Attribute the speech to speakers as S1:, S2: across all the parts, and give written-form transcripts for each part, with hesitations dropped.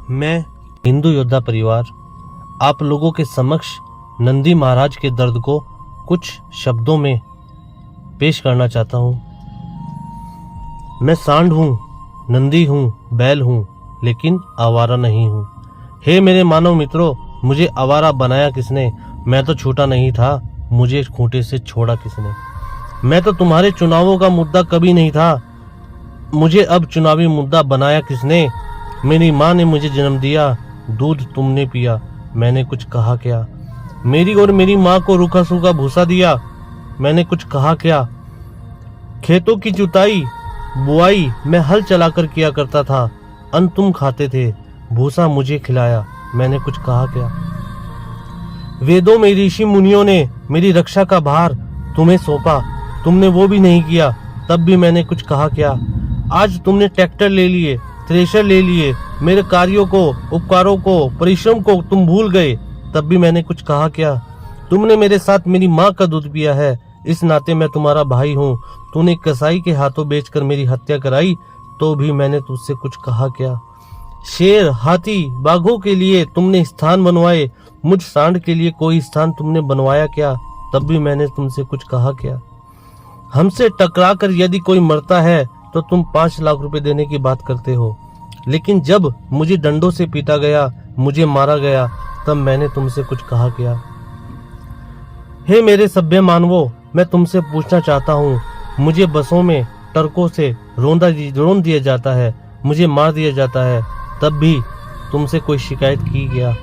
S1: मैं हिंदू योद्धा परिवार आप लोगों के समक्ष नंदी महाराज के दर्द को कुछ शब्दों में पेश करना चाहता हूँ। मैं सांड हूँ, नंदी हूँ, बैल हूँ, लेकिन आवारा नहीं हूँ। हे मेरे मानव मित्रों, मुझे आवारा बनाया किसने? मैं तो छूटा नहीं था, मुझे खूंटे से छोड़ा किसने? मैं तो तुम्हारे चुनावों का मुद्दा कभी नहीं था, मुझे अब चुनावी मुद्दा बनाया किसने? मेरी माँ ने मुझे जन्म दिया, दूध तुमने पिया, मैंने कुछ कहा क्या? मेरी और मेरी माँ को रूखा सूखा भूसा दिया, मैंने कुछ कहा क्या? खेतों की जुताई बुआई मैं हल चलाकर किया करता था, अन्न तुम खाते थे, भूसा मुझे खिलाया, मैंने कुछ कहा क्या? वेदों में ऋषि मुनियों ने मेरी रक्षा का भार तुम्हें सौंपा, तुमने वो भी नहीं किया, तब भी मैंने कुछ कहा क्या? आज तुमने ट्रैक्टर ले लिए, थ्रेशर ले लिए, मेरे कार्यों को, उपकारों को, परिश्रम को तुम भूल गए, तब भी मैंने कुछ कहा क्या? तुमने मेरे साथ मेरी माँ का दूध पिया है, इस नाते मैं तुम्हारा भाई हूँ। तूने कसाई के हाथों बेचकर मेरी हत्या कराई, तो भी मैंने तुझसे कुछ कहा क्या? शेर, हाथी, बाघों के लिए तुमने स्थान बनवाए, मुझ सांड के लिए कोई स्थान तुमने बनवाया क्या? तब भी मैंने तुमसे कुछ कहा क्या? हमसे टकरा कर यदि कोई मरता है तो तुम 5 लाख रुपए देने की बात करते हो, लेकिन जब मुझे डंडों से पीटा गया, मुझे मारा गया, तब मैंने तुमसे कुछ कहा क्या? हे मेरे सभ्य मानवों, मैं तुमसे पूछना चाहता हूँ, मुझे बसों में ट्रकों से रोन दिया जाता है, मुझे मार दिया जाता है, तब भी तुमसे कोई शिकायत की गया?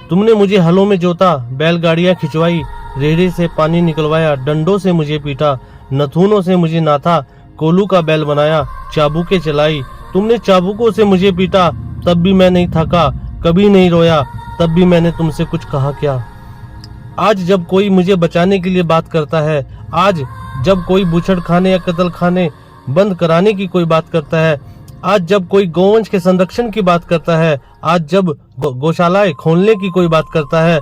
S1: तुमने मुझे हलों में जोता, बैलगाड़ियां खिंचवाई, रेहड़ी से पानी निकलवाया, डंडों से मुझे पीटा, नथुनों से मुझे नाथा, कोलू का बैल बनाया, चाबुकें चलाई, तुमने चाबुकों से मुझे पीटा, तब भी मैं नहीं थका, कभी नहीं रोया, तब भी मैंने तुमसे कुछ कहा क्या? आज जब कोई मुझे बचाने के लिए बात करता है, आज जब कोई बूचड़ खाने या कत्ल खाने बंद कराने की कोई बात करता है, आज जब कोई गौवंश के संरक्षण की बात करता है, आज जब गौशालाएं खोलने की कोई बात करता है,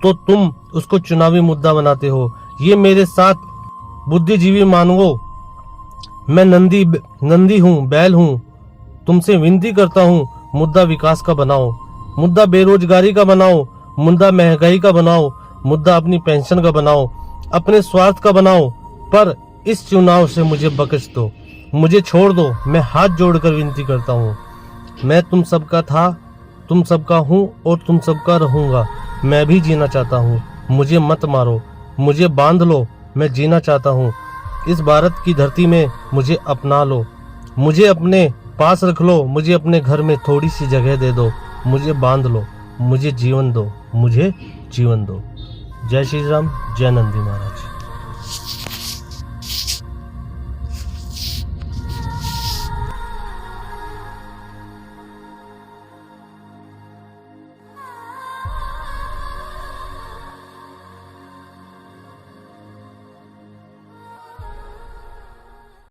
S1: तो तुम उसको चुनावी मुद्दा बनाते हो। ये मेरे साथ बुद्धिजीवी मानवों, मैं नंदी हूँ, बैल हूँ, तुमसे विनती करता हूँ, मुद्दा विकास का बनाओ, मुद्दा बेरोजगारी का बनाओ, मुद्दा महंगाई का बनाओ, मुद्दा अपनी पेंशन का बनाओ, अपने स्वार्थ का बनाओ, पर इस चुनाव से मुझे बख्श दो, मुझे छोड़ दो। मैं हाथ जोड़कर विनती करता हूँ। मैं तुम सबका था, तुम सबका हूँ और तुम सबका रहूंगा। मैं भी जीना चाहता हूँ, मुझे मत मारो, मुझे बांध लो, मैं जीना चाहता हूँ। इस भारत की धरती में मुझे अपना लो, मुझे अपने पास रख लो, मुझे अपने घर में थोड़ी सी जगह दे दो, मुझे बांध लो, मुझे जीवन दो, मुझे जीवन दो। जय श्री राम, जय नंदी महाराज।